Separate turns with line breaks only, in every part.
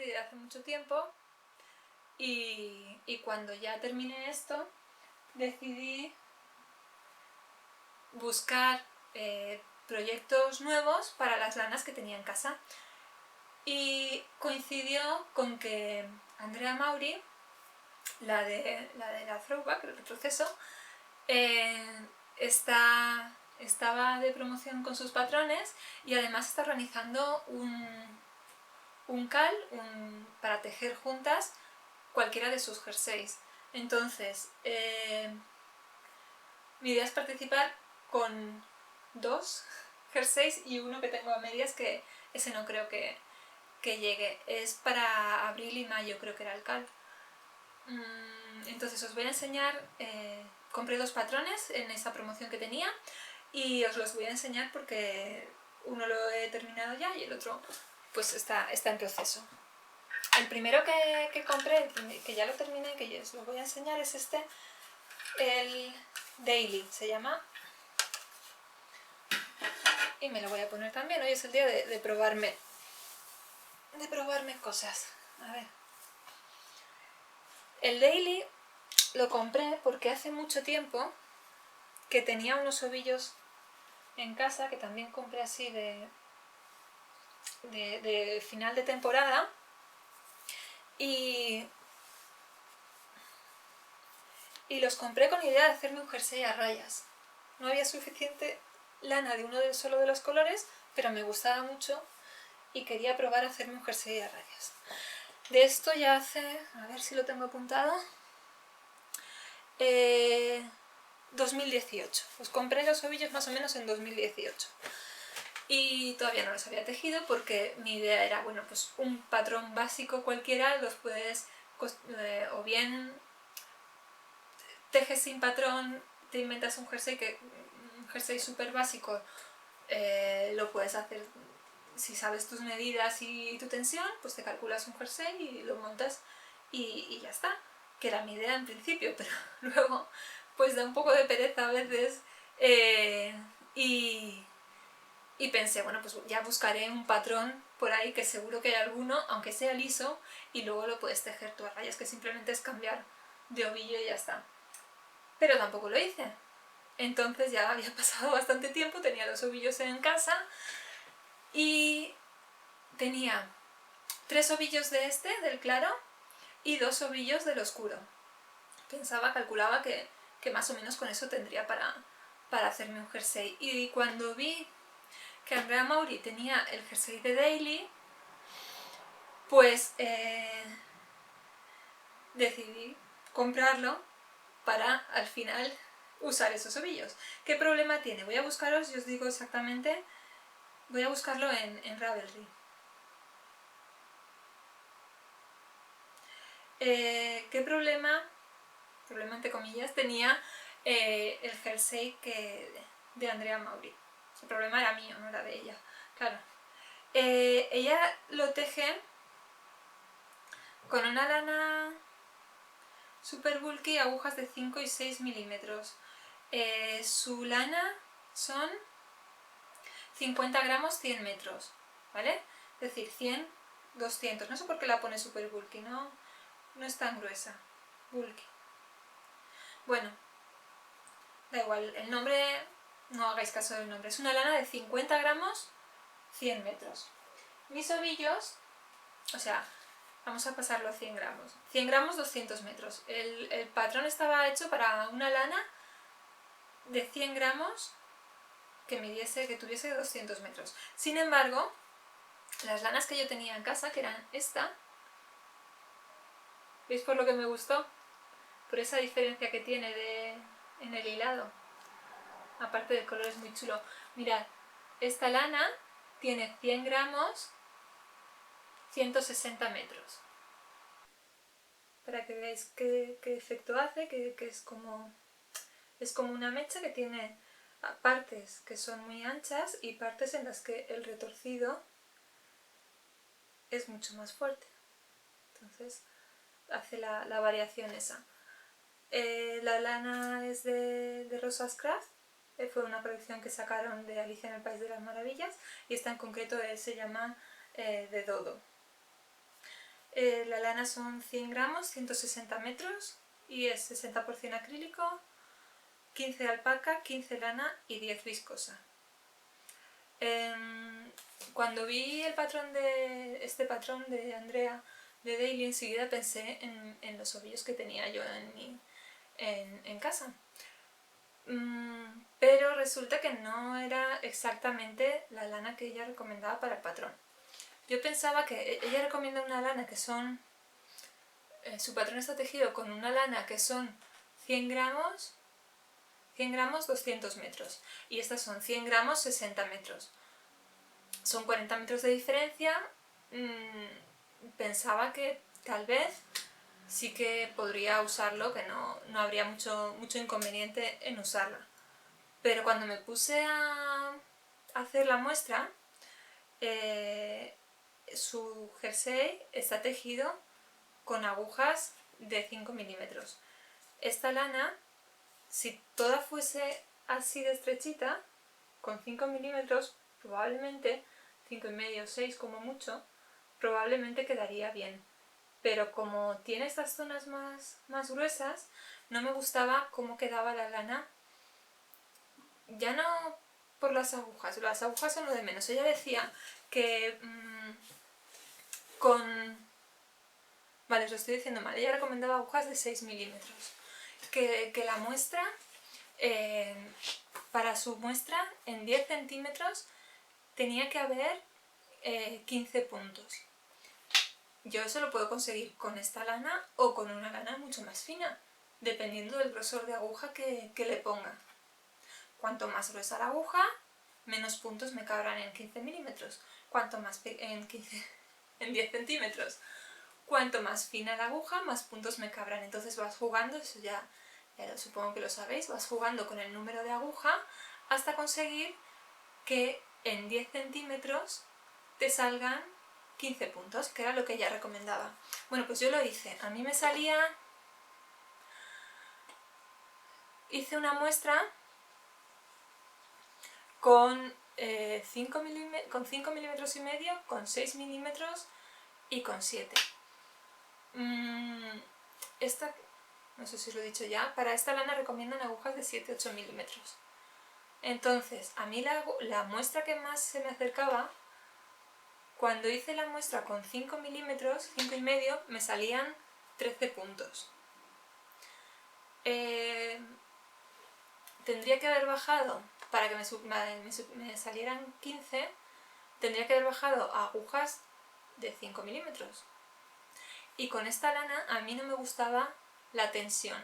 serie de hace mucho tiempo y cuando ya terminé esto decidí buscar proyectos nuevos para las lanas que tenía en casa. Y coincidió con que Andrea Mauri, la de la Throwback, el retroceso, estaba de promoción con sus patrones y además está organizando un call para tejer juntas cualquiera de sus jerseys. Entonces, mi idea es participar con 2 jerseys y uno que tengo a medias, que ese no creo que llegue. Es para abril y mayo, creo que era el cal. Entonces os voy a enseñar, compré 2 patrones en esa promoción que tenía y os los voy a enseñar porque uno lo he terminado ya y el otro pues está en proceso. El primero que compré, que ya lo terminé, que os lo voy a enseñar, es este, el Daily se llama, y me lo voy a poner también. Hoy es el día de probarme cosas. A ver, el Daily lo compré porque hace mucho tiempo que tenía unos ovillos en casa que también compré así de final de temporada y los compré con idea de hacerme un jersey a rayas. No había suficiente lana de uno solo de los colores, pero me gustaba mucho y quería probar a hacerme un jersey a rayas. De esto ya hace, a ver si lo tengo apuntado, 2018. Os compré los ovillos más o menos en 2018. Y todavía no los había tejido porque mi idea era, bueno, pues un patrón básico cualquiera los puedes, o bien tejes sin patrón, te inventas un jersey súper básico, lo puedes hacer si sabes tus medidas y tu tensión, pues te calculas un jersey y lo montas y ya está, que era mi idea en principio, pero luego pues da un poco de pereza a veces, y pensé, bueno, pues ya buscaré un patrón por ahí, que seguro que hay alguno, aunque sea liso, y luego lo puedes tejer tú a rayas, que simplemente es cambiar de ovillo y ya está. Pero tampoco lo hice. Entonces ya había pasado bastante tiempo, tenía los ovillos en casa y tenía 3 ovillos de del claro y 2 ovillos del oscuro. Calculaba que más o menos con eso tendría para hacerme un jersey. Y cuando vi que Andrea Mauri tenía el jersey de Daily, pues decidí comprarlo para al final usar esos ovillos. ¿Qué problema tiene? Voy a buscaros y os digo exactamente, voy a buscarlo en Ravelry. ¿Qué problema entre comillas, tenía el jersey de Andrea Mauri? El problema era mío, no era de ella, claro. Ella lo teje con una lana super bulky, agujas de 5 y 6 milímetros. Su lana son 50 gramos 100 metros, ¿vale? Es decir, 100, 200. No sé por qué la pone super bulky, no es tan gruesa. Bulky. Bueno, da igual, el nombre, no hagáis caso del nombre. Es una lana de 50 gramos 100 metros. Mis ovillos, o sea, vamos a pasarlo a 100 gramos. 100 gramos 200 metros. El patrón estaba hecho para una lana de 100 gramos que tuviese 200 metros. Sin embargo, las lanas que yo tenía en casa, que eran esta, ¿veis por lo que me gustó? Por esa diferencia que tiene en el hilado. Aparte del color es muy chulo. Mirad, esta lana tiene 100 gramos 160 metros. Para que veáis qué efecto hace, que es como una mecha que tiene partes que son muy anchas y partes en las que el retorcido es mucho más fuerte. Entonces hace la variación esa. La lana es de Rosas Craft, fue una colección que sacaron de Alicia en el País de las Maravillas y esta en concreto se llama de Dodo. La lana son 100 gramos, 160 metros y es 60% acrílico, 15 alpaca, 15 lana y 10 viscosa. Cuando vi este patrón de Andrea de Daily, enseguida pensé en los ovillos que tenía yo en casa. Pero resulta que no era exactamente la lana que ella recomendaba para el patrón. Yo pensaba que ella recomienda una lana que son... su patrón está tejido con una lana que son 100 gramos, 200 metros. Y estas son 100 gramos, 60 metros. Son 40 metros de diferencia. Pensaba que tal vez sí que podría usarlo, que no habría mucho inconveniente en usarla. Pero cuando me puse a hacer la muestra, su jersey está tejido con agujas de 5 milímetros. Esta lana, si toda fuese así de estrechita, con 5 milímetros, probablemente 5,5 o 6 como mucho, probablemente quedaría bien. Pero como tiene estas zonas más gruesas, no me gustaba cómo quedaba la lana. Ya no por las agujas son lo de menos. Ella decía que Vale, os lo estoy diciendo mal. Ella recomendaba agujas de 6 milímetros. Que la muestra, para su muestra, en 10 centímetros, tenía que haber 15 puntos. Yo eso lo puedo conseguir con esta lana o con una lana mucho más fina, dependiendo del grosor de aguja que le ponga. Cuanto más gruesa la aguja, menos puntos me cabrán en 15 milímetros. Cuanto más en 10 centímetros. Cuanto más fina la aguja, más puntos me cabrán. Entonces vas jugando, eso ya supongo que lo sabéis, vas jugando con el número de aguja hasta conseguir que en 10 centímetros te salgan 15 puntos, que era lo que ella recomendaba. Bueno, pues yo lo hice. A mí me salía... Hice una muestra con 5 milímetros y medio, con 6 milímetros y con 7. Esta, no sé si os lo he dicho ya, para esta lana recomiendan agujas de 7-8 milímetros. Entonces, a mí la muestra que más se me acercaba, cuando hice la muestra con 5 milímetros, 5,5, me salían 13 puntos. Tendría que haber bajado, para que me salieran 15, tendría que haber bajado a agujas de 5 milímetros. Y con esta lana a mí no me gustaba la tensión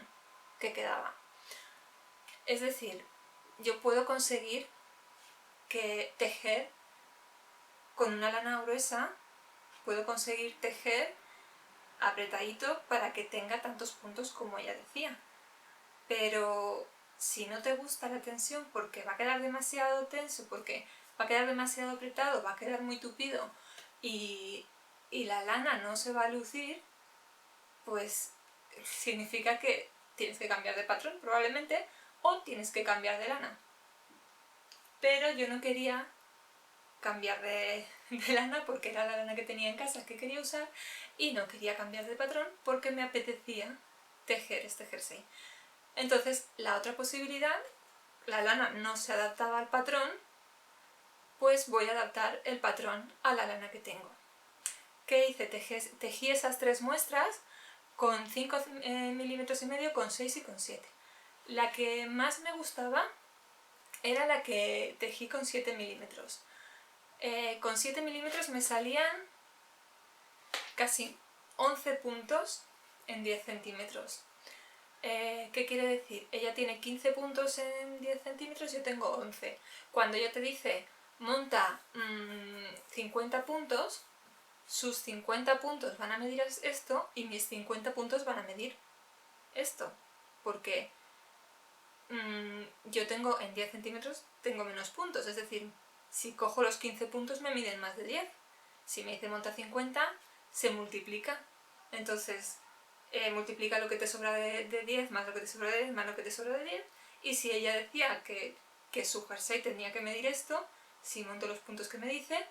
que quedaba. Es decir, yo puedo conseguir que tejer con una lana gruesa, puedo conseguir tejer apretadito para que tenga tantos puntos como ella decía. Pero si no te gusta la tensión porque va a quedar demasiado tenso, porque va a quedar demasiado apretado, va a quedar muy tupido y la lana no se va a lucir, pues significa que tienes que cambiar de patrón probablemente, o tienes que cambiar de lana. Pero yo no quería cambiar de lana porque era la lana que tenía en casa que quería usar, y no quería cambiar de patrón porque me apetecía tejer este jersey. Entonces, la otra posibilidad, la lana no se adaptaba al patrón, pues voy a adaptar el patrón a la lana que tengo. ¿Qué hice? Tejí esas 3 muestras con 5 milímetros y medio, con 6 y con 7. La que más me gustaba era la que tejí con 7 milímetros. Con 7 milímetros me salían casi 11 puntos en 10 centímetros. ¿Qué quiere decir? Ella tiene 15 puntos en 10 centímetros, yo tengo 11. Cuando ella te dice monta 50 puntos, sus 50 puntos van a medir esto y mis 50 puntos van a medir esto. Porque yo tengo en 10 centímetros tengo menos puntos, es decir, si cojo los 15 puntos me miden más de 10. Si me dice monta 50, se multiplica. Entonces multiplica lo que te sobra de 10 más lo que te sobra de 10 más lo que te sobra de 10. Y si ella decía que su jersey tenía que medir esto, si monto los puntos que me dice,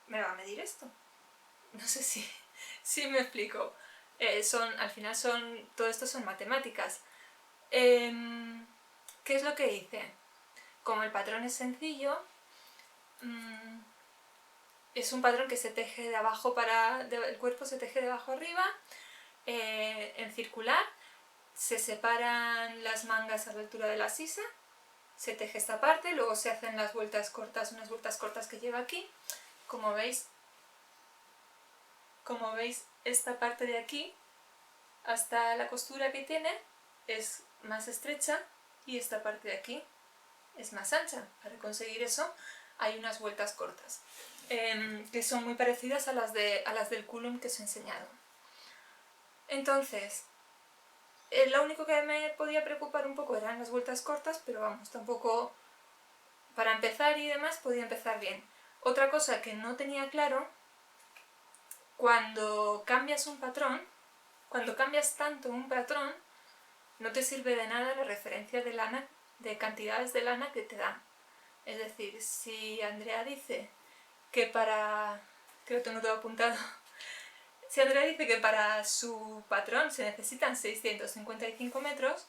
me va a medir esto. No sé si Sí, me explico. Al final todo esto son matemáticas. ¿Qué es lo que hice? Como el patrón es sencillo, es un patrón que se teje de abajo el cuerpo se teje de abajo arriba, en circular, se separan las mangas a la altura de la sisa, se teje esta parte, luego se hacen las vueltas cortas, unas vueltas cortas que lleva aquí. Como veis, esta parte de aquí hasta la costura que tiene es más estrecha y esta parte de aquí es más ancha. Para conseguir eso hay unas vueltas cortas, que son muy parecidas a las del culum que os he enseñado. Entonces, lo único que me podía preocupar un poco eran las vueltas cortas, pero vamos, tampoco, para empezar y demás podía empezar bien. Otra cosa que no tenía claro, cuando cambias un patrón, cuando cambias tanto un patrón, no te sirve de nada la referencia de lana, de cantidades de lana que te dan. Es decir, si Andrea dice que creo que tengo todo apuntado, si Andrea dice que para su patrón se necesitan 655 metros,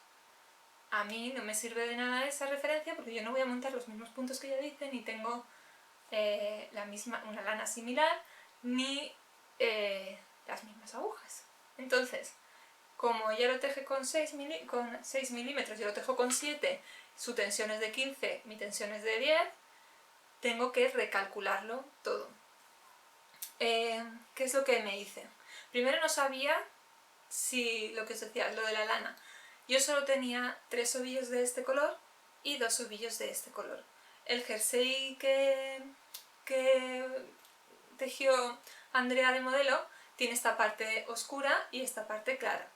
a mí no me sirve de nada esa referencia porque yo no voy a montar los mismos puntos que ella dice, ni tengo una lana similar, ni las mismas agujas. Entonces, como ella lo teje con 6 milímetros, yo lo tejo con 7, su tensión es de 15, mi tensión es de 10, tengo que recalcularlo todo. ¿Qué es lo que me hice? Primero no sabía si lo que os decía, lo de la lana. Yo solo tenía 3 ovillos de este color y 2 ovillos de este color. El jersey que tejió Andrea de modelo tiene esta parte oscura y esta parte clara.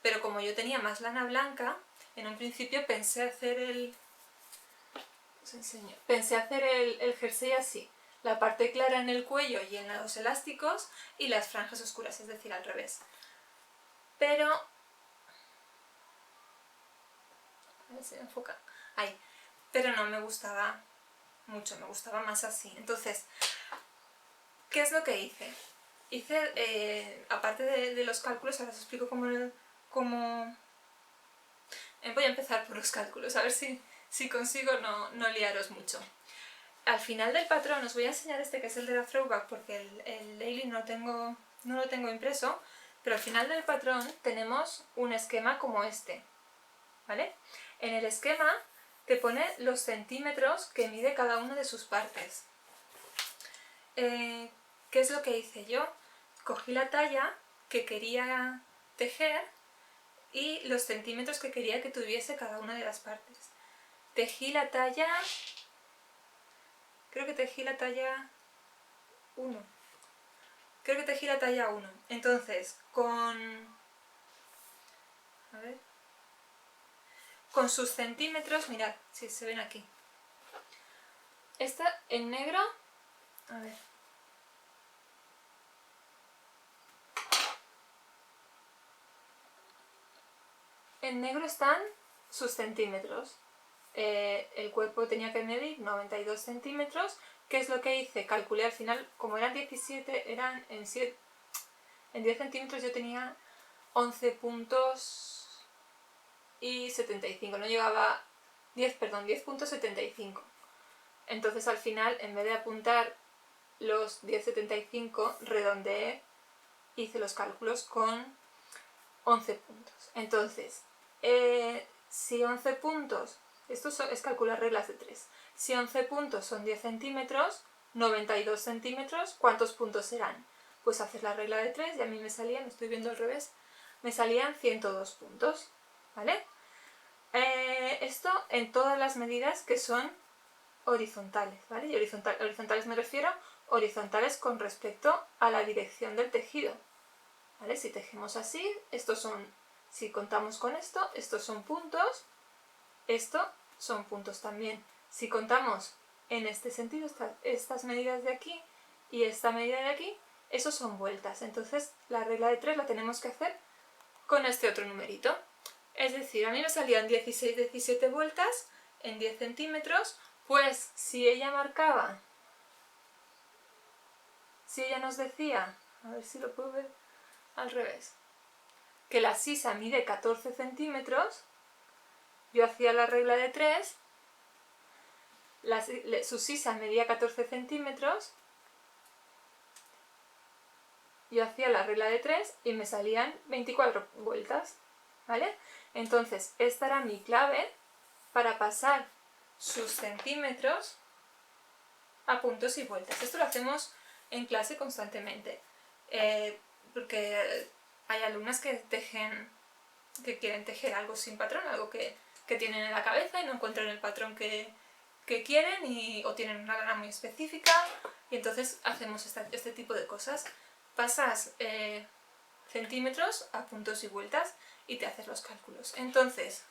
Pero como yo tenía más lana blanca, en un principio pensé hacer el jersey así. La parte clara en el cuello y en los elásticos y las franjas oscuras, es decir, al revés. Pero... a ver si me enfoca. Ahí. Pero no me gustaba mucho, me gustaba más así. Entonces, ¿qué es lo que hice? Aparte de los cálculos, ahora os explico cómo... Voy a empezar por los cálculos, a ver si consigo no liaros mucho. Al final del patrón os voy a enseñar que es el de la throwback, porque el daily no lo tengo impreso, pero al final del patrón tenemos un esquema como este, ¿vale? En el esquema te pone los centímetros que mide cada una de sus partes. ¿Qué es lo que hice yo? Cogí la talla que quería tejer y los centímetros que quería que tuviese cada una de las partes. Tejí la talla... creo que tejí la talla 1. Entonces, con sus centímetros, mirad, si se ven aquí. Esta en negro, a ver. En negro están sus centímetros. El cuerpo tenía que medir 92 centímetros. ¿Qué es lo que hice? Calculé al final, como eran 17, eran en 10 centímetros yo tenía 11 puntos y 75, no llegaba 10.75. Entonces al final, en vez de apuntar los 10,75, redondeé, hice los cálculos con 11 puntos. Entonces, si 11 puntos, esto es calcular reglas de 3, si 11 puntos son 10 centímetros, 92 centímetros, ¿cuántos puntos serán? Pues hacer la regla de 3 y a mí me salían, estoy viendo al revés, me salían 102 puntos, ¿vale? Esto en todas las medidas que son horizontales, ¿vale? Y horizontales me refiero horizontales con respecto a la dirección del tejido, ¿vale? Si tejemos así, si contamos con esto, estos son puntos, esto son puntos también. Si contamos en este sentido, estas medidas de aquí y esta medida de aquí, esos son vueltas. Entonces la regla de 3 la tenemos que hacer con este otro numerito. Es decir, a mí me salían 17 vueltas en 10 centímetros, pues si ella nos decía, a ver si lo puedo ver, al revés. Que la sisa mide 14 centímetros, yo hacía la regla de 3, su sisa medía 14 centímetros, yo hacía la regla de 3 y me salían 24 vueltas, ¿vale? Entonces, esta era mi clave para pasar sus centímetros a puntos y vueltas. Esto lo hacemos en clase constantemente, porque hay alumnas que quieren tejer algo sin patrón, algo que tienen en la cabeza y no encuentran el patrón que quieren o tienen una lana muy específica, y entonces hacemos este tipo de cosas. Pasas centímetros a puntos y vueltas y te haces los cálculos. Entonces,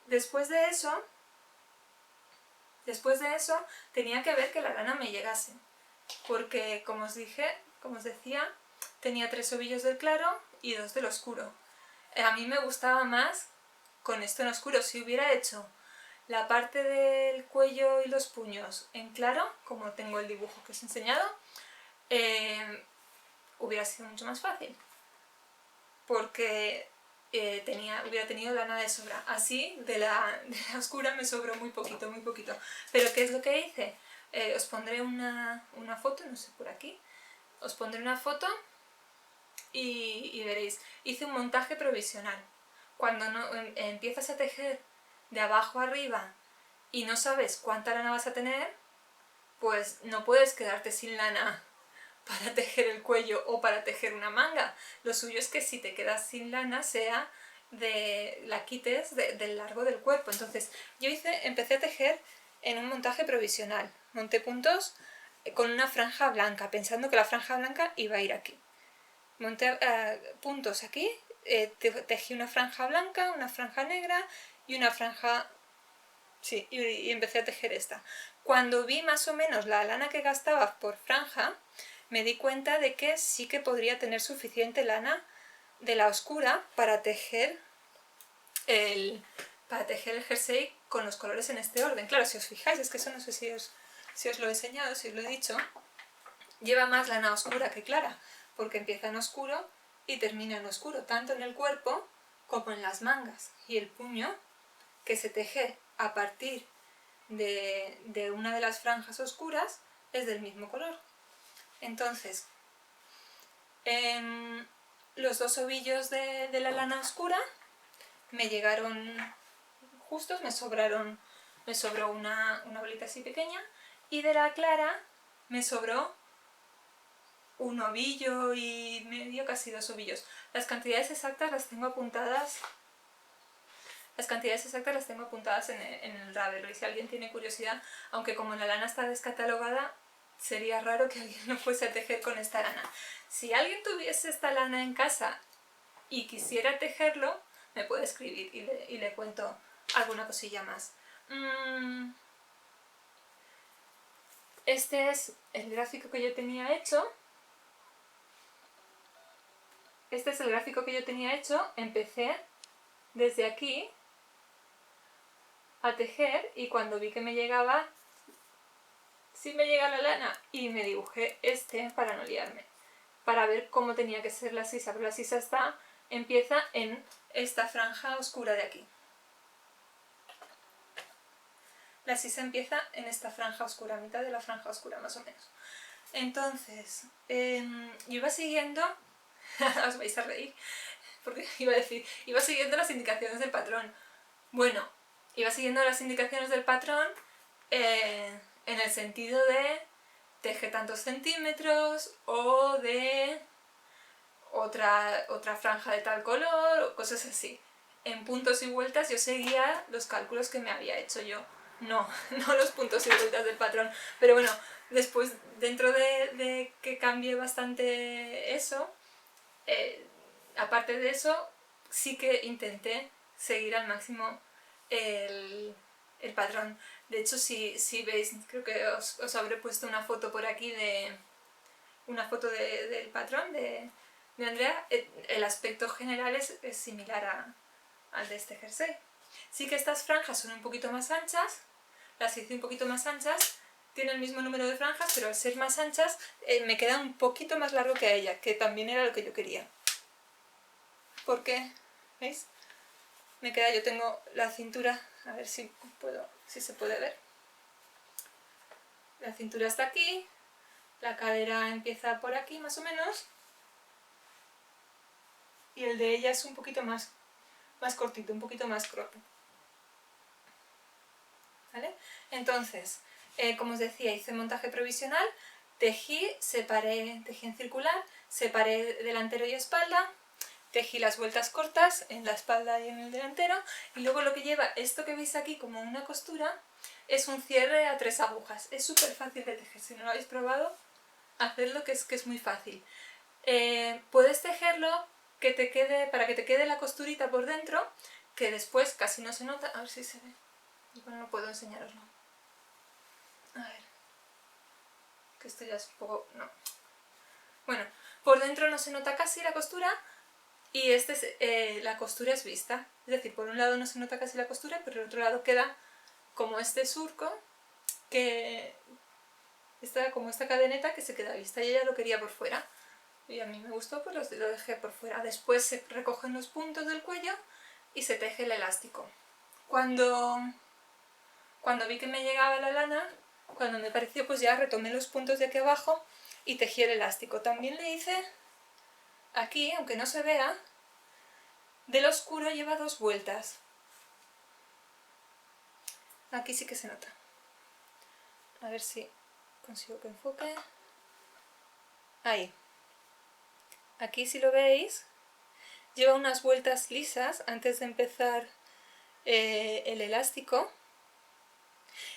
después de eso tenía que ver que la lana me llegase, porque como os decía, tenía 3 ovillos del claro y 2 del oscuro. A mí me gustaba más con esto en oscuro. Si hubiera hecho la parte del cuello y los puños en claro, como tengo el dibujo que os he enseñado, hubiera sido mucho más fácil, porque hubiera tenido lana de sobra. Así, de la oscura me sobró muy poquito. Pero ¿qué es lo que hice? Os pondré una foto, no sé, por aquí. Os pondré una foto y veréis. Hice un montaje provisional. Cuando empiezas a tejer de abajo arriba y no sabes cuánta lana vas a tener, pues no puedes quedarte sin lana para tejer el cuello o para tejer una manga. Lo suyo es que si te quedas sin lana la quites del largo del cuerpo. Entonces yo empecé a tejer en un montaje provisional. Monté puntos con una franja blanca, pensando que la franja blanca iba a ir aquí. Monté puntos aquí, tejí una franja blanca, una franja negra y una franja... Sí, y empecé a tejer esta. Cuando vi más o menos la lana que gastaba por franja, me di cuenta de que sí que podría tener suficiente lana de la oscura para tejer el jersey con los colores en este orden. Claro, si os fijáis, es que eso no sé si os lo he enseñado, si os lo he dicho, lleva más lana oscura que clara, porque empieza en oscuro y termina en oscuro, tanto en el cuerpo como en las mangas. Y el puño, que se teje a partir de una de las franjas oscuras, es del mismo color. Entonces, los 2 ovillos de la lana oscura me llegaron justos, me sobró una bolita así pequeña, y de la clara me sobró un ovillo y medio, casi 2 ovillos. Las cantidades exactas las tengo apuntadas en el Ravelry, si alguien tiene curiosidad, aunque como la lana está descatalogada, sería raro que alguien lo fuese a tejer con esta lana. Si alguien tuviese esta lana en casa y quisiera tejerlo, me puede escribir y le cuento alguna cosilla más. Este es el gráfico que yo tenía hecho. Empecé desde aquí a tejer y cuando vi que me llega la lana, y me dibujé para no liarme, para ver cómo tenía que ser la sisa, pero la sisa empieza en esta franja oscura de aquí. La sisa empieza en esta franja oscura, a mitad de la franja oscura más o menos. Entonces, yo iba siguiendo, os vais a reír, porque iba siguiendo las indicaciones del patrón. Bueno, iba siguiendo las indicaciones del patrón en el sentido de teje tantos centímetros o de otra franja de tal color o cosas así. En puntos y vueltas yo seguía los cálculos que me había hecho yo, no los puntos y vueltas del patrón. Pero bueno, después, dentro de que cambié bastante eso, aparte de eso, sí que intenté seguir al máximo el patrón. De hecho, si veis, creo que os habré puesto una foto por aquí del patrón de Andrea. El aspecto general es similar al de este jersey. Sí que estas franjas son un poquito más anchas, las hice un poquito más anchas, tiene el mismo número de franjas, pero al ser más anchas me queda un poquito más largo que a ella, que también era lo que yo quería. Porque, ¿veis? Me queda, yo tengo la cintura, a ver si se puede ver. La cintura está aquí, la cadera empieza por aquí más o menos, y el de ella es un poquito más cortito, un poquito más cropped. ¿Vale? Entonces, como os decía, hice montaje provisional, tejí en circular, separé delantero y espalda, tejí las vueltas cortas en la espalda y en el delantero, y luego lo que lleva esto que veis aquí como una costura es un cierre a 3 agujas. Es súper fácil de tejer, si no lo habéis probado, hacedlo, que es muy fácil. Puedes tejerlo para que te quede la costurita por dentro, que después casi no se nota. A ver si se ve. Bueno, no puedo enseñaroslo. A ver. Que esto ya es un poco... no. Bueno, por dentro no se nota casi la costura y la costura es vista. Es decir, por un lado no se nota casi la costura, pero por el otro lado queda como este surco, que está como esta cadeneta que se queda vista, y ella lo quería por fuera. Y a mí me gustó, pues lo dejé por fuera. Después se recogen los puntos del cuello y se teje el elástico. Cuando vi que me llegaba la lana, cuando me pareció, pues ya retomé los puntos de aquí abajo y tejí el elástico. También le hice aquí, aunque no se vea, del oscuro lleva 2 vueltas. Aquí sí que se nota. A ver si consigo que enfoque. Ahí. Aquí, si lo veis, lleva unas vueltas lisas antes de empezar el elástico,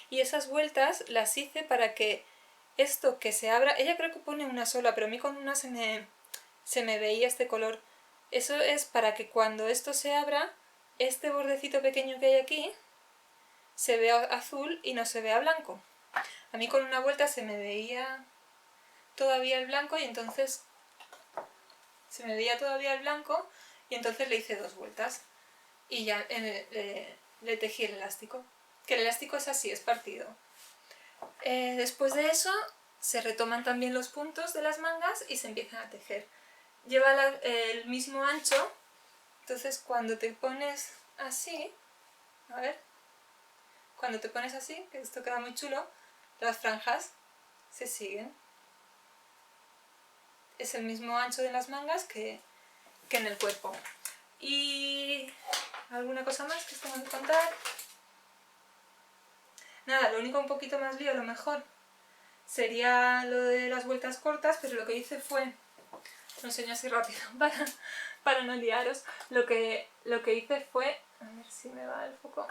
y esas vueltas las hice para que esto que se abra, ella creo que pone una sola, pero a mí con una se me veía este color. Eso es para que cuando esto se abra, este bordecito pequeño que hay aquí se vea azul y no se vea blanco. A mí con una vuelta se me veía todavía el blanco, y entonces le hice 2 vueltas y ya le tejí el elástico, que el elástico es así, es partido. Después de eso se retoman también los puntos de las mangas y se empiezan a tejer. Lleva el mismo ancho, entonces cuando te pones así, a ver, cuando te pones así, que esto queda muy chulo, las franjas se siguen. Es el mismo ancho de las mangas que en el cuerpo. Y alguna cosa más que os tengo que contar. Nada, lo único un poquito más lío a lo mejor sería lo de las vueltas cortas, pero lo que hice fue, lo enseño así rápido para no liaros, lo que hice fue, a ver si me va el foco.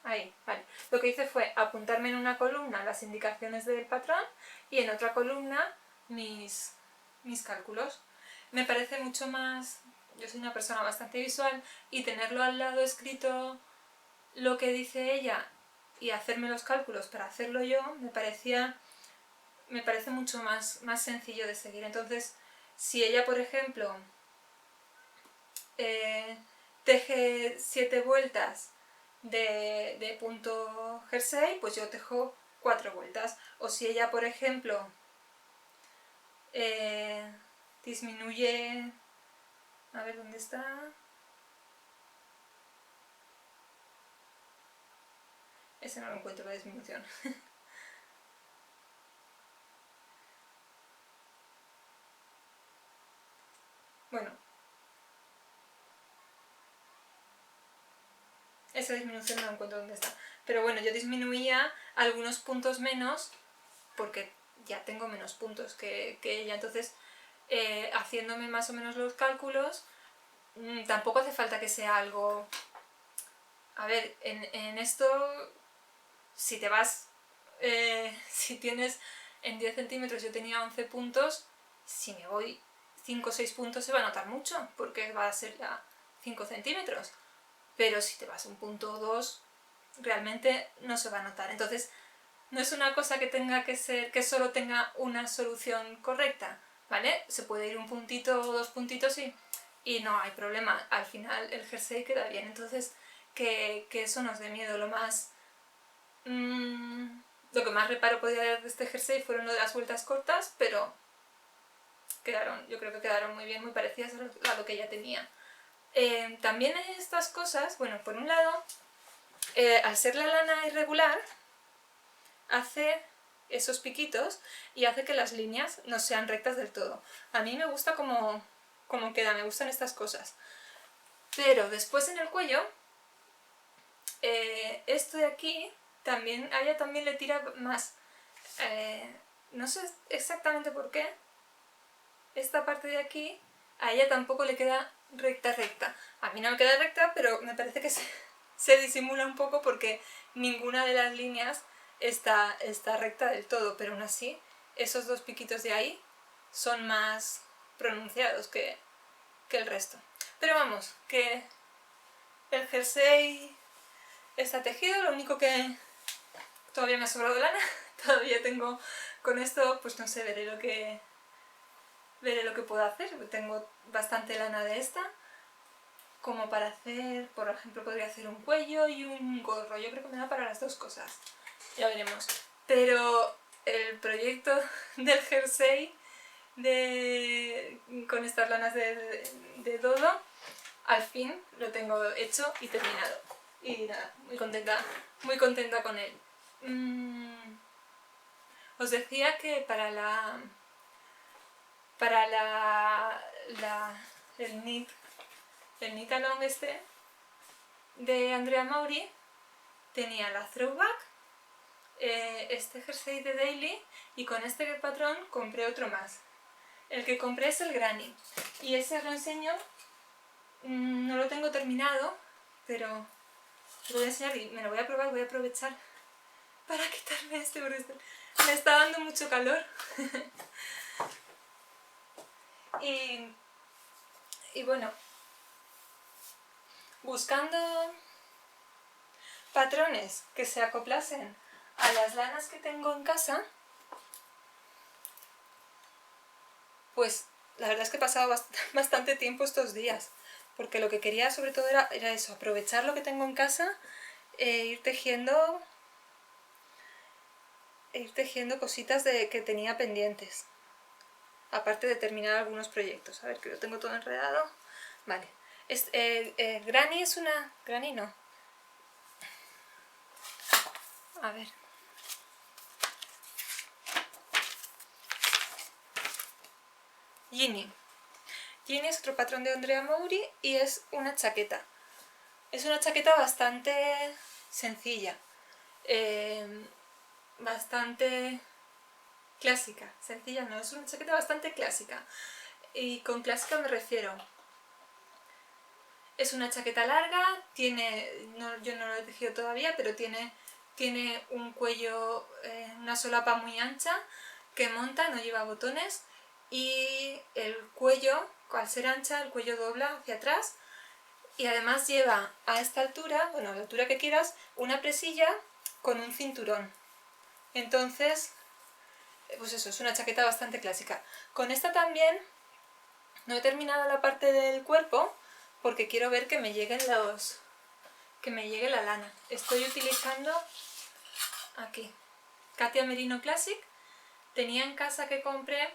Ahí, vale. Lo que hice fue apuntarme en una columna las indicaciones del patrón y en otra columna mis cálculos. Me parece mucho más... Yo soy una persona bastante visual, y tenerlo al lado escrito lo que dice ella y hacerme los cálculos para hacerlo yo me parece mucho más sencillo de seguir. Entonces, si ella, por ejemplo, teje 7 vueltas de punto jersey, pues yo tejo 4 vueltas. O si ella, por ejemplo, disminuye... A ver, ¿dónde está? Ese no lo encuentro, la disminución. Bueno, esa disminución no la encuentro dónde está. Pero bueno, yo disminuía algunos puntos menos porque ya tengo menos puntos que ella. Entonces, haciéndome más o menos los cálculos, tampoco hace falta que sea algo... A ver, en esto, si te vas... si tienes en 10 centímetros, yo tenía 11 puntos, si me voy 5 o 6 puntos se va a notar mucho, porque va a ser ya 5 centímetros. Pero si te vas a un punto o 2, realmente no se va a notar. Entonces, no es una cosa que tenga que ser, que solo tenga una solución correcta. ¿vale? Se puede ir un puntito o 2 puntitos y no hay problema, al final el jersey queda bien, entonces que eso nos dé miedo. Lo que más reparo podía dar de este jersey fueron lo de las vueltas cortas, pero yo creo que quedaron muy bien, muy parecidas a lo que ya tenía. También estas cosas, bueno, por un lado, al ser la lana irregular, hace esos piquitos y hace que las líneas no sean rectas del todo. A mí me gusta como queda, me gustan estas cosas. Pero después en el cuello, esto de aquí, a ella también le tira más. No sé exactamente por qué. Esta parte de aquí, a ella tampoco le queda recta. A mí no me queda recta, pero me parece que se disimula un poco porque ninguna de las líneas está recta del todo, pero aún así esos 2 piquitos de ahí son más pronunciados que el resto. Pero vamos, que el jersey está tejido, lo único que todavía me ha sobrado lana, todavía tengo con esto, pues no sé, veré lo que puedo hacer. Tengo bastante lana de esta, como para hacer, por ejemplo, podría hacer un cuello y un gorro. Yo creo que me da para las 2 cosas, ya veremos. Pero el proyecto del jersey con estas lanas de Dodo, al fin lo tengo hecho y terminado. Y nada, muy contenta con él. Os decía que el knit along este de Andrea Maury tenía la throwback, este jersey de Daily, y con este patrón compré otro más. El que compré es el granny y ese os lo enseño. No lo tengo terminado, pero os lo voy a enseñar y me lo voy a probar. Voy a aprovechar para quitarme este porque me está dando mucho calor. y bueno, buscando patrones que se acoplasen a las lanas que tengo en casa, pues la verdad es que he pasado bastante tiempo estos días, porque lo que quería sobre todo era eso, aprovechar lo que tengo en casa e ir tejiendo cositas que tenía pendientes, aparte de terminar algunos proyectos. A ver, que lo tengo todo enredado. Vale, Granny es una... Granny no. A ver. Ginny. Ginny es otro patrón de Andrea Maury y es una chaqueta. Es una chaqueta bastante sencilla, bastante clásica. Sencilla no, es una chaqueta bastante clásica. Y con clásica me refiero... Es una chaqueta larga, yo no lo he tejido todavía, pero tiene un cuello, una solapa muy ancha que monta, no lleva botones, y el cuello, al ser ancha, el cuello dobla hacia atrás, y además lleva a esta altura, bueno, a la altura que quieras, una presilla con un cinturón. Entonces, pues eso, es una chaqueta bastante clásica. Con esta también no he terminado la parte del cuerpo, porque quiero ver que me llegue la lana. Estoy utilizando aquí Katia Merino Classic. Tenía en casa que compré,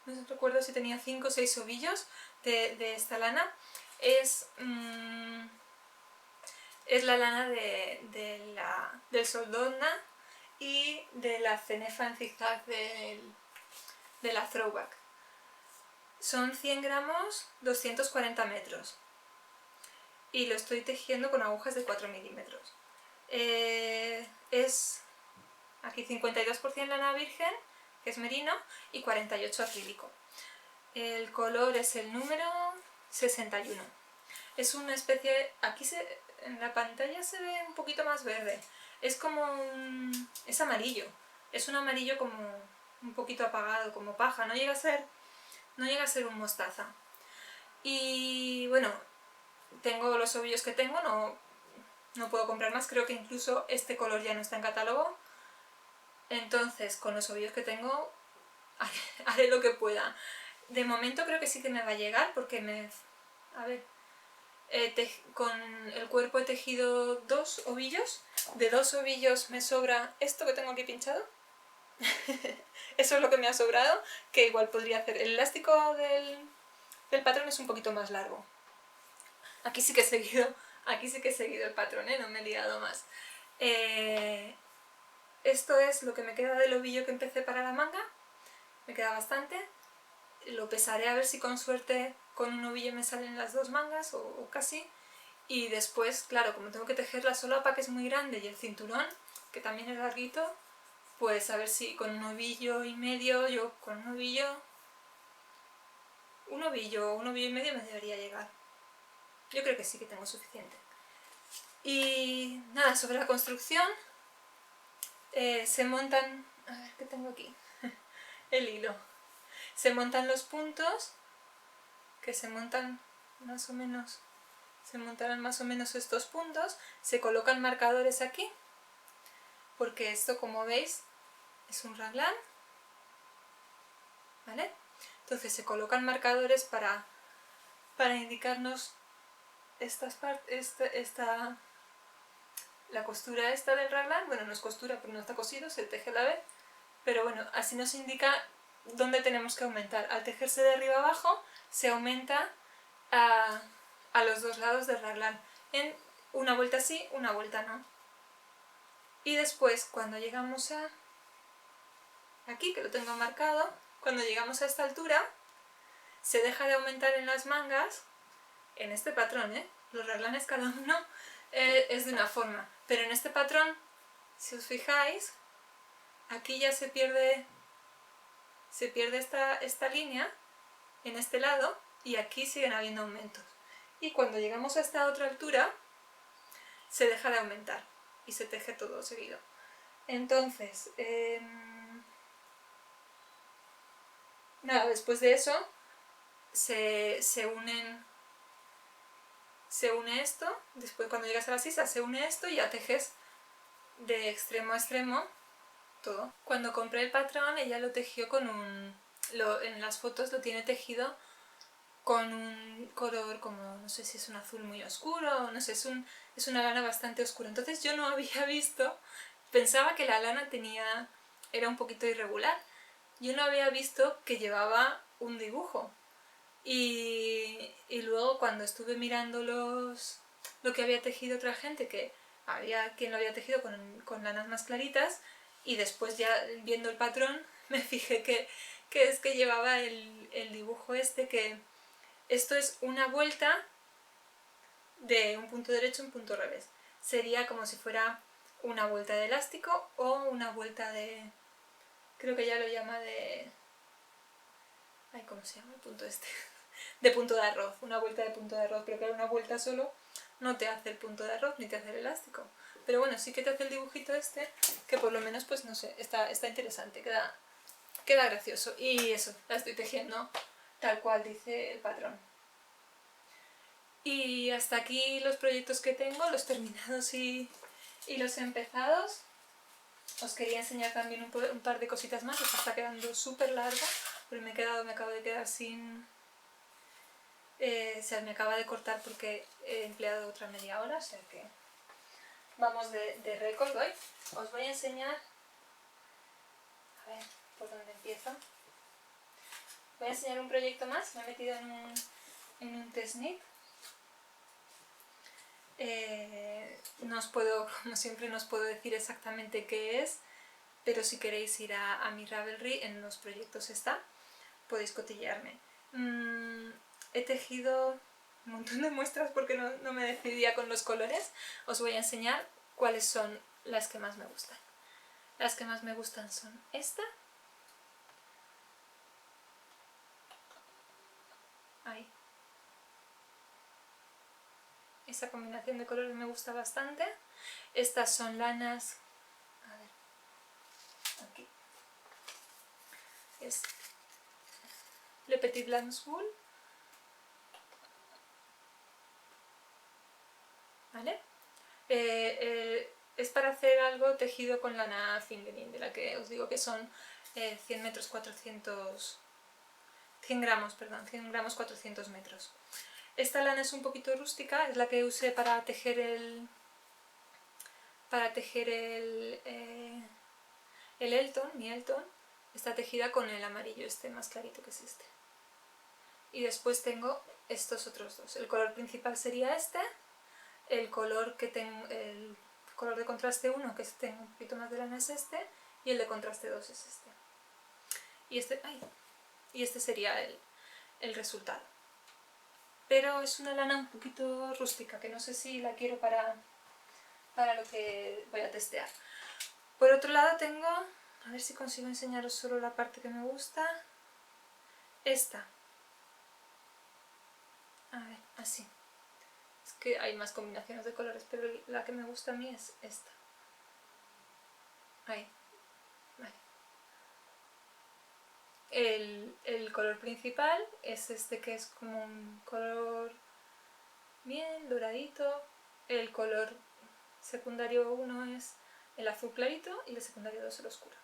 no recuerdo si tenía 5 o 6 ovillos de esta lana. Es la lana del Soldotna y de la cenefa en zigzag de la Throwback. Son 100 gramos, 240 metros. Y lo estoy tejiendo con agujas de 4 milímetros. Es aquí 52% lana virgen, que es merino, y 48 acrílico. El color es el número 61. Es una especie... Aquí en la pantalla se ve un poquito más verde. Es es amarillo. Es un amarillo como un poquito apagado, como paja. No llega a ser un mostaza. Y bueno, tengo los ovillos que tengo, no puedo comprar más. Creo que incluso este color ya no está en catálogo. Entonces, con los ovillos que tengo, haré lo que pueda. De momento creo que sí que me va a llegar porque a ver, con el cuerpo he tejido 2 ovillos. De 2 ovillos me sobra esto que tengo aquí pinchado. Eso es lo que me ha sobrado, que igual podría hacer. El elástico del patrón es un poquito más largo. Aquí sí que he seguido el patrón, no me he liado más. Esto es lo que me queda del ovillo que empecé para la manga. Me queda bastante. Lo pesaré a ver si con suerte con un ovillo me salen las 2 mangas o casi. Y después, claro, como tengo que tejer la solapa, que es muy grande, y el cinturón, que también es larguito, pues a ver si con un ovillo y medio, yo con un ovillo y medio me debería llegar. Yo creo que sí que tengo suficiente. Y nada, sobre la construcción, se montan... A ver, ¿qué tengo aquí? El hilo. Se montan los puntos, que se montan más o menos... Se montarán más o menos estos puntos, se colocan marcadores aquí, porque esto, como veis, es un raglan, ¿vale? Entonces se colocan marcadores para indicarnos la costura esta del raglan. Bueno, no es costura porque no está cosido, se teje a la vez, pero bueno, así nos indica dónde tenemos que aumentar. Al tejerse de arriba abajo, se aumenta a los 2 lados del raglan, en una vuelta sí, una vuelta no. Y después, cuando llegamos a aquí, que lo tengo marcado, cuando llegamos a esta altura, se deja de aumentar en las mangas, en este patrón, los raglanes cada uno es de una forma, pero en este patrón, si os fijáis, aquí ya se pierde esta línea en este lado, y aquí siguen habiendo aumentos. Y cuando llegamos a esta otra altura, se deja de aumentar y se teje todo seguido. Entonces, nada, después de eso se une esto. Después, cuando llegas a la sisa, se une esto y ya tejes de extremo a extremo todo. Cuando compré el patrón, ella lo tejió con en las fotos lo tiene tejido con un color como, no sé si es un azul muy oscuro, no sé, es una lana bastante oscura. Entonces yo no había visto, pensaba que la lana era un poquito irregular. Yo no había visto que llevaba un dibujo. Y luego cuando estuve mirando lo que había tejido otra gente, que había quien lo había tejido con lanas más claritas, y después ya viendo el patrón me fijé que es que llevaba el dibujo que esto es una vuelta de un punto derecho a un punto revés. Sería como si fuera una vuelta de elástico o una vuelta de... creo que ya lo llama de... ay, ¿cómo se llama el punto este? De punto de arroz, una vuelta de punto de arroz, pero claro, una vuelta solo no te hace el punto de arroz ni te hace el elástico. Pero bueno, sí que te hace el dibujito que por lo menos, pues no sé, está interesante, queda gracioso. Y eso, la estoy tejiendo tal cual dice el patrón. Y hasta aquí los proyectos que tengo, los terminados y los empezados. Os quería enseñar también un par de cositas más. Esto está quedando súper largo, pero me acabo de quedar sin... me acaba de cortar porque he empleado otra media hora, o sea que vamos de récord hoy. Os voy a enseñar... a ver, ¿por dónde empiezo? Voy a enseñar un proyecto más. Me he metido en un test knit. No os puedo, como siempre, no os puedo decir exactamente qué es, pero si queréis ir a mi Ravelry, en los proyectos está, podéis cotillearme. He tejido un montón de muestras porque no me decidía con los colores. Os voy a enseñar cuáles son las que más me gustan. Las que más me gustan son esta. Ahí. Esa combinación de colores me gusta bastante. Estas son lanas... a ver, aquí. Es Le Petit Lance Wool. ¿Vale? es para hacer algo tejido con lana fingering, de la que os digo que son 100 metros 400... 100 gramos, perdón, 100 gramos 400 metros. Esta lana es un poquito rústica, es la que usé para tejer el Elton, mi Elton. Está tejida con el amarillo este más clarito, que es este. Y después tengo estos otros dos. El color principal sería este, el color que tengo, el color de contraste 1, que tengo un poquito más de lana, es este, y el de contraste 2 es este. Y este sería el resultado. Pero es una lana un poquito rústica, que no sé si la quiero para lo que voy a testear. Por otro lado tengo, a ver si consigo enseñaros solo la parte que me gusta, esta. A ver, así. Es que hay más combinaciones de colores, pero la que me gusta a mí es esta. Ahí. Vale. El color principal es este, que es como un color bien doradito. El color secundario 1 es el azul clarito y el secundario 2 el oscuro.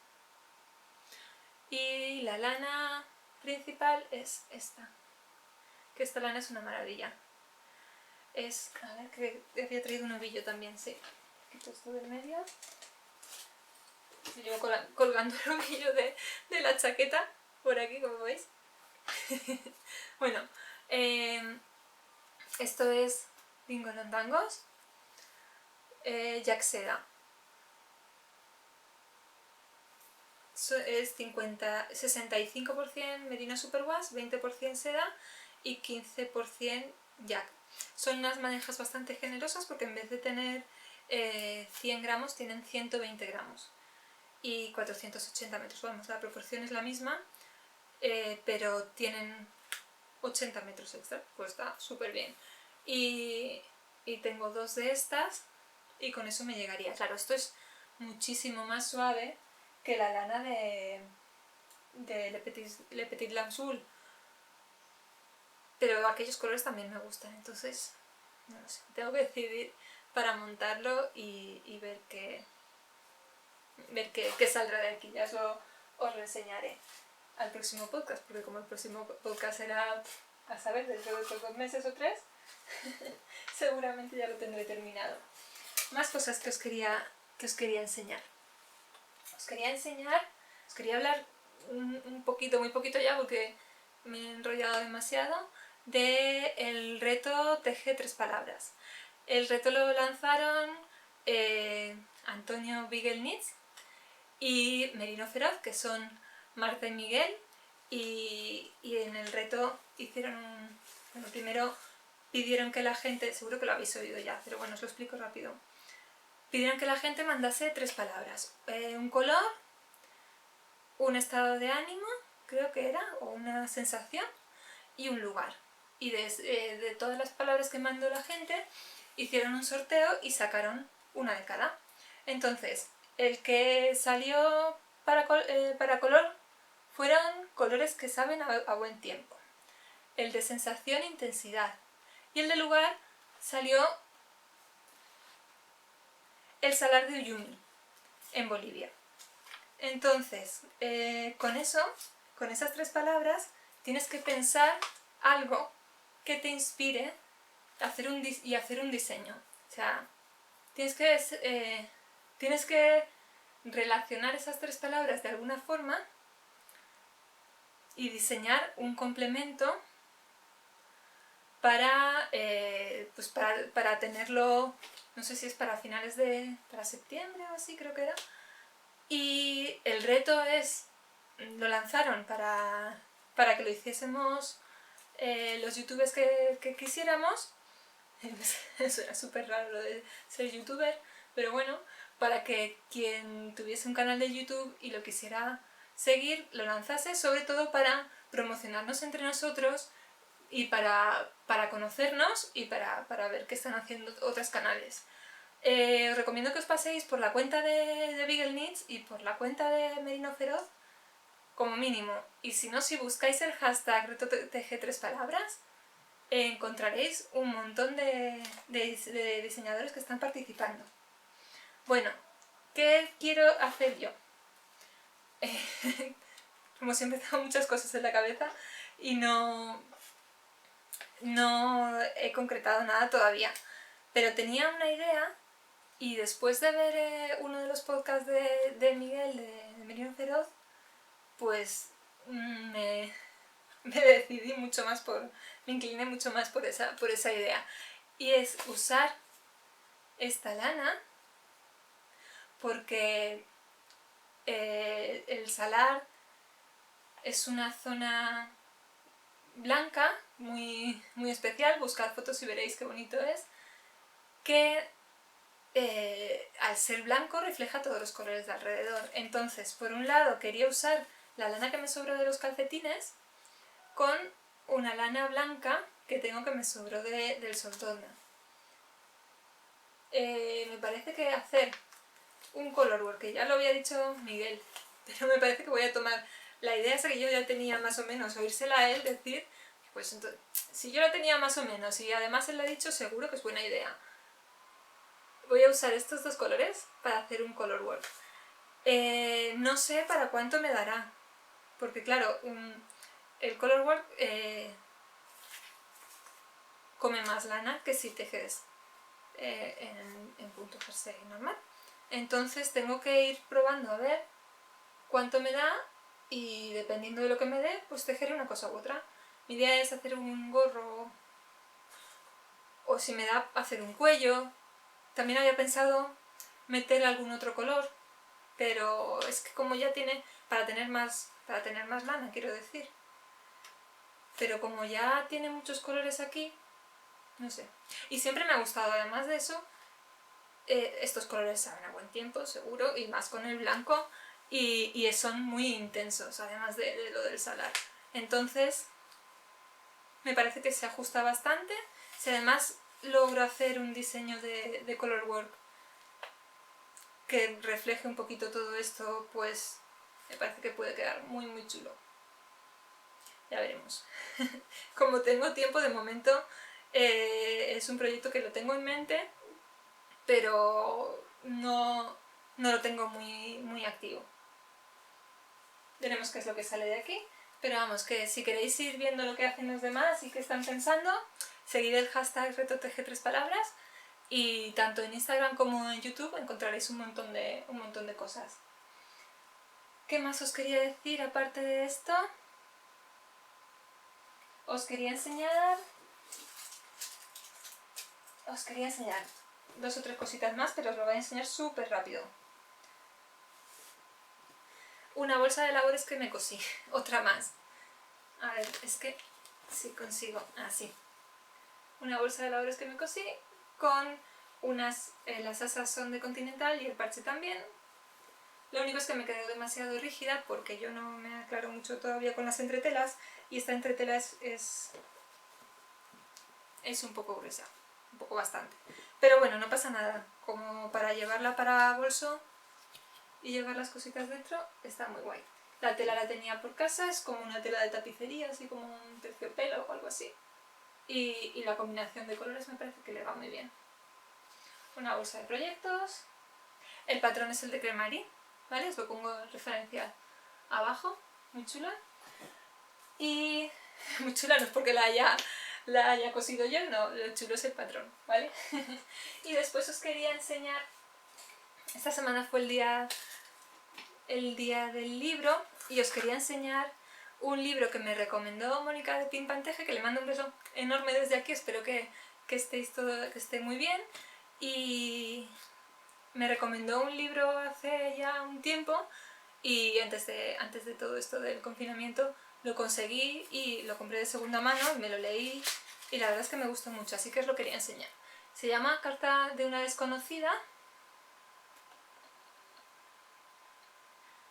Y la lana principal es esta, que esta lana es una maravilla. A ver, que había traído un ovillo también, sí. Quito esto del medio. Me llevo colgando el ovillo de la chaqueta por aquí, como veis. Bueno, esto es Dingolondangos, Jack Seda. Es 65% merino superwash, 20% seda y 15% Jack. Son unas madejas bastante generosas porque en vez de tener 100 gramos tienen 120 gramos y 480 metros. Vamos, la proporción es la misma, pero tienen 80 metros extra, pues está súper bien. Y tengo 2 de estas y con eso me llegaría. Claro, esto es muchísimo más suave que la lana de Le Petit Lanzoul, pero aquellos colores también me gustan, entonces no lo sé, tengo que decidir para montarlo y ver qué saldrá de aquí. Ya os lo enseñaré al próximo podcast, porque como el próximo podcast será a saber dentro de otros 2 meses o 3, seguramente ya lo tendré terminado. Más cosas que os quería enseñar. Os quería hablar un poquito, muy poquito ya, porque me he enrollado demasiado, del reto Teje 3 palabras. El reto lo lanzaron Antonio Beagle Knits y Merino Feroz, que son Marta y Miguel, y en el reto hicieron bueno, primero pidieron que la gente, seguro que lo habéis oído ya, pero bueno, os lo explico rápido. Pidieron que la gente mandase 3 palabras, un color, un estado de ánimo, creo que era, o una sensación, y un lugar. Y de todas las palabras que mandó la gente, hicieron un sorteo y sacaron una de cada. Entonces, el que salió para color fueron colores que saben a buen tiempo. El de sensación, intensidad. Y el de lugar salió el Salar de Uyuni, en Bolivia. Entonces, con esas 3 palabras, tienes que pensar algo que te inspire hacer un diseño. O sea, tienes que relacionar esas 3 palabras de alguna forma y diseñar un complemento para tenerlo, no sé si es para para septiembre o así, creo que era. Y el reto lo lanzaron para que lo hiciésemos los youtubers que quisiéramos. Suena súper raro lo de ser youtuber, pero bueno, para que quien tuviese un canal de YouTube y lo quisiera seguir, lo lanzase, sobre todo para promocionarnos entre nosotros y para conocernos y para ver qué están haciendo otros canales. Os recomiendo que os paséis por la cuenta de Beagle Knits y por la cuenta de Merino Feroz, como mínimo. Y si no, si buscáis el hashtag reto teje 3 palabras, encontraréis un montón de diseñadores que están participando. Bueno, ¿qué quiero hacer yo? Como siempre tengo muchas cosas en la cabeza y no he concretado nada todavía. Pero tenía una idea y después de ver uno de los podcasts de Miguel, de Merino Feroz, pues me decidí mucho más me incliné mucho más por esa idea. Y es usar esta lana porque el Salar es una zona blanca muy, muy especial, buscad fotos y veréis qué bonito es, que al ser blanco refleja todos los colores de alrededor. Entonces, por un lado quería usar la lana que me sobró de los calcetines con una lana blanca que tengo que me sobró del Soltonda. Me parece que hacer un colorwork, que ya lo había dicho Miguel, pero me parece que voy a tomar la idea esa que yo ya tenía más o menos, oírsela a él decir, pues entonces, si yo la tenía más o menos y además él lo ha dicho, seguro que es buena idea. Voy a usar estos dos colores para hacer un colorwork. No sé para cuánto me dará, porque claro, el colorwork come más lana que si tejes en punto jersey normal. Entonces tengo que ir probando a ver cuánto me da y dependiendo de lo que me dé, pues tejer una cosa u otra. Mi idea es hacer un gorro o si me da hacer un cuello. También había pensado meter algún otro color, pero es que como ya tiene, para tener más lana, quiero decir. Pero como ya tiene muchos colores aquí, no sé. Y siempre me ha gustado, además de eso, estos colores saben a buen tiempo, seguro, y más con el blanco, y son muy intensos, además de lo del Salar. Entonces, me parece que se ajusta bastante. Si además logro hacer un diseño de colorwork que refleje un poquito todo esto, pues me parece que puede quedar muy muy chulo. Ya veremos. Como tengo tiempo de momento, es un proyecto que lo tengo en mente, pero no lo tengo muy, muy activo. Veremos qué es lo que sale de aquí, pero vamos, que si queréis ir viendo lo que hacen los demás y qué están pensando, seguid el hashtag retotg3palabras y tanto en Instagram como en YouTube encontraréis un montón de cosas. ¿Qué más os quería decir aparte de esto? Os quería enseñar dos o tres cositas más, pero os lo voy a enseñar súper rápido. Una bolsa de labores que me cosí, otra más. A ver, es que si consigo, así. Una bolsa de labores que me cosí con las asas son de Continental y el parche también. Lo único es que me quedó demasiado rígida porque yo no me aclaro mucho todavía con las entretelas y esta entretela es un poco gruesa, un poco bastante. Pero bueno, no pasa nada, como para llevarla para bolso y llevar las cositas dentro, está muy guay. La tela la tenía por casa, es como una tela de tapicería, así como un terciopelo o algo así. Y la combinación de colores me parece que le va muy bien. Una bolsa de proyectos. El patrón es el de Cremarie, ¿vale? Os lo pongo en referencia abajo, muy chula. Y muy chula no es porque la haya cosido yo, no, lo chulo es el patrón, ¿vale? Y después os quería enseñar, esta semana fue el día del libro y os quería enseñar un libro que me recomendó Mónica de Pimpanteje, que le mando un beso enorme desde aquí, espero que esté muy bien. Y me recomendó un libro hace ya un tiempo y antes de todo esto del confinamiento lo conseguí y lo compré de segunda mano y me lo leí y la verdad es que me gustó mucho, así que os lo quería enseñar. Se llama Carta de una desconocida.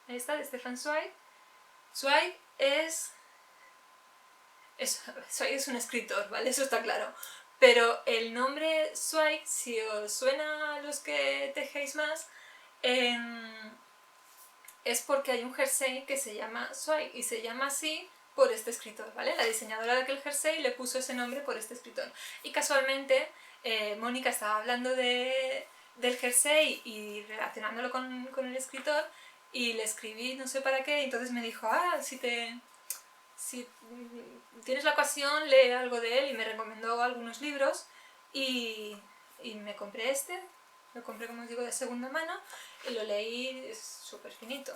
Ahí está, de Stefan Zweig. Zweig es un escritor, ¿vale? Eso está claro. Pero el nombre Zweig, si os suena a los que tejéis más, es porque hay un jersey que se llama Zweig y se llama así por este escritor, ¿vale? La diseñadora de aquel jersey le puso ese nombre por este escritor. Y casualmente Mónica estaba hablando de del jersey y relacionándolo con el escritor, y le escribí no sé para qué, y entonces me dijo, si tienes la ocasión, lee algo de él, y me recomendó algunos libros, y me compré este, lo compré como os digo de segunda mano, y lo leí, es súper finito.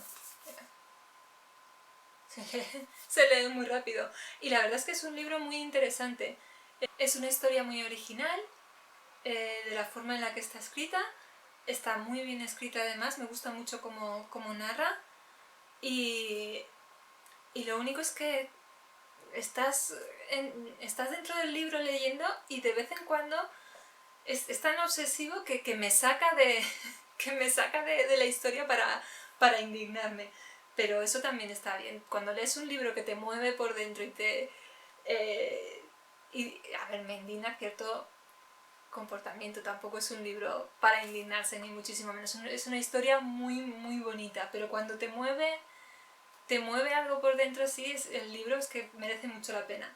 Se lee muy rápido, y la verdad es que es un libro muy interesante. Es una historia muy original, de la forma en la que está escrita, está muy bien escrita además, me gusta mucho cómo narra, y lo único es que estás dentro del libro leyendo, y de vez en cuando es tan obsesivo que me saca de la historia para indignarme. Pero eso también está bien. Cuando lees un libro que te mueve por dentro y a ver, me indigna cierto comportamiento, tampoco es un libro para indignarse, ni muchísimo menos. Es una historia muy, muy bonita, pero cuando te mueve algo por dentro, sí, el libro es que merece mucho la pena.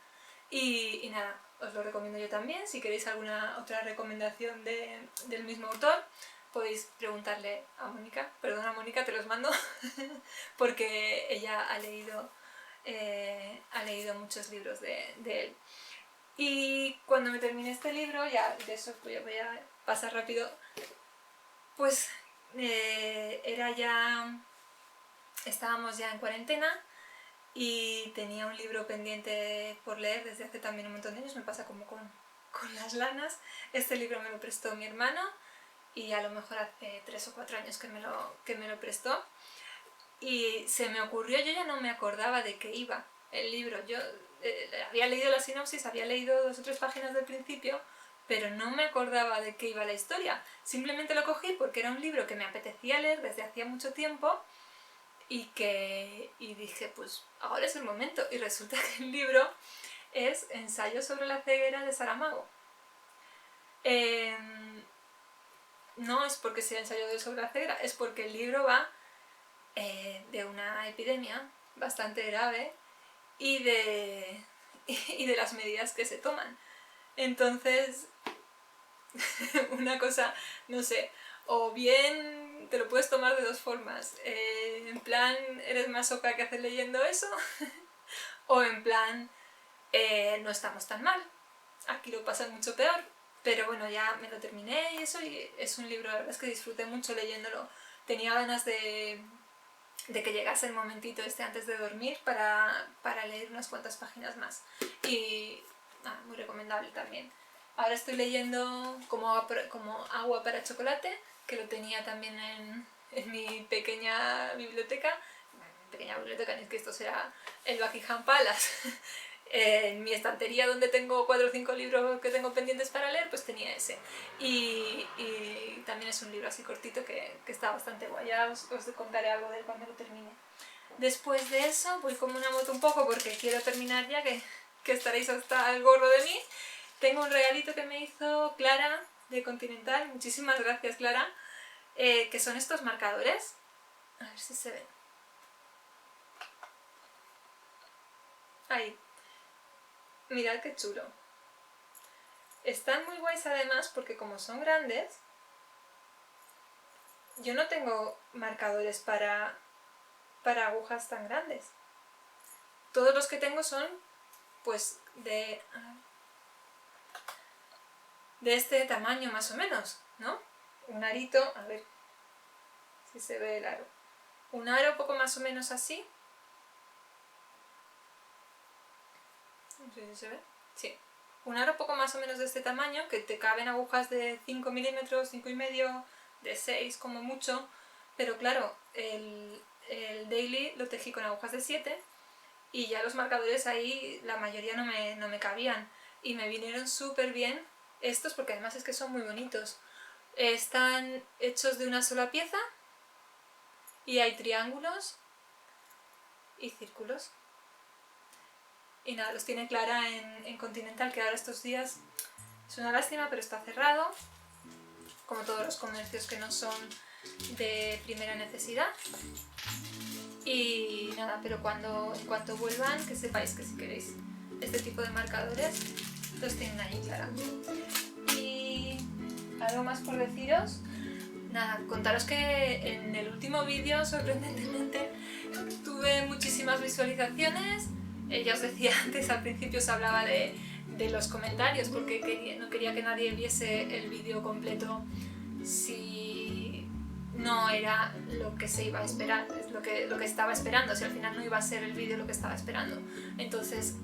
Y nada, os lo recomiendo yo también. Si queréis alguna otra recomendación del mismo autor, podéis preguntarle a Mónica. Perdona, Mónica, te los mando, porque ella ha leído muchos libros de él. Y cuando me terminé este libro, ya de eso voy a pasar rápido, pues estábamos ya en cuarentena, y tenía un libro pendiente por leer desde hace también un montón de años, me pasa como con las lanas. Este libro me lo prestó mi hermano, y a lo mejor hace 3 o 4 años que me lo prestó, y se me ocurrió, yo ya no me acordaba de qué iba el libro. Yo había leído la sinopsis, había leído 2 o 3 páginas del principio, pero no me acordaba de qué iba la historia. Simplemente lo cogí porque era un libro que me apetecía leer desde hacía mucho tiempo, y dije, pues ahora es el momento. Y resulta que el libro es Ensayo sobre la ceguera de Saramago. No es porque sea ensayo sobre la ceguera, es porque el libro va de una epidemia bastante grave, y de las medidas que se toman. Entonces, una cosa, no sé, o bien te lo puedes tomar de 2 formas. En plan, eres más oca que haces leyendo eso, o en plan, no estamos tan mal, aquí lo pasan mucho peor. Pero bueno, ya me lo terminé y eso, y es un libro, la verdad es que disfruté mucho leyéndolo. Tenía ganas de que llegase el momentito antes de dormir para leer unas cuantas páginas más. Y muy recomendable también. Ahora estoy leyendo como Agua para chocolate, que lo tenía también en mi pequeña biblioteca. Pequeña biblioteca, ni es que esto será el Buckingham Palace. En mi estantería, donde tengo 4 o 5 libros que tengo pendientes para leer, pues tenía ese. Y también es un libro así cortito que está bastante guay. Ya os contaré algo de él cuando lo termine. Después de eso voy como una moto un poco, porque quiero terminar ya, que estaréis hasta el gorro de mí. Tengo un regalito que me hizo Clara de Continental, muchísimas gracias, Clara, que son estos marcadores. A ver si se ven. Ahí. Mirad qué chulo. Están muy guays además porque como son grandes, yo no tengo marcadores para agujas tan grandes. Todos los que tengo son pues de este tamaño más o menos, ¿no? Un arito, a ver si se ve el aro. Un aro poco más o menos así. No sé si se ve. Sí. Un aro poco más o menos de este tamaño, que te caben agujas de 5 milímetros, 5,5, de 6 como mucho. Pero claro, el Daily lo tejí con agujas de 7, y ya los marcadores ahí la mayoría no me cabían. Y me vinieron súper bien estos, porque además es que son muy bonitos. Están hechos de una sola pieza, y hay triángulos y círculos. Y nada, los tiene Clara en Continental, que ahora estos días es una lástima, pero está cerrado, como todos los comercios que no son de primera necesidad. Y nada, pero en cuanto vuelvan, que sepáis que si queréis este tipo de marcadores, los tienen ahí, Clara. Y algo más por deciros. nada, contaros que en el último vídeo, sorprendentemente, tuve muchísimas visualizaciones. Ya os decía antes, al principio os hablaba de los comentarios porque no quería que nadie viese el vídeo completo si no era lo que se iba a esperar, es lo que estaba esperando, si al final no iba a ser el vídeo lo que estaba esperando. Entonces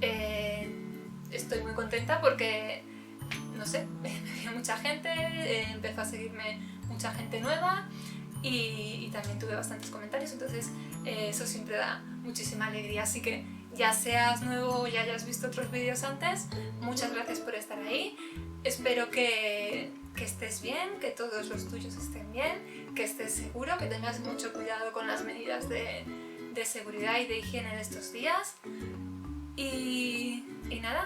estoy muy contenta porque, no sé, me vio mucha gente, empezó a seguirme mucha gente nueva y también tuve bastantes comentarios, entonces eso siempre da muchísima alegría. Así que ya seas nuevo o ya hayas visto otros vídeos antes, muchas gracias por estar ahí. Espero que estés bien, que todos los tuyos estén bien, que estés seguro, que tengas mucho cuidado con las medidas de seguridad y de higiene en estos días. Y nada,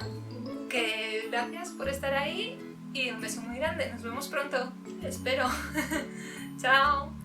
que gracias por estar ahí y un beso muy grande. Nos vemos pronto, espero. Chao.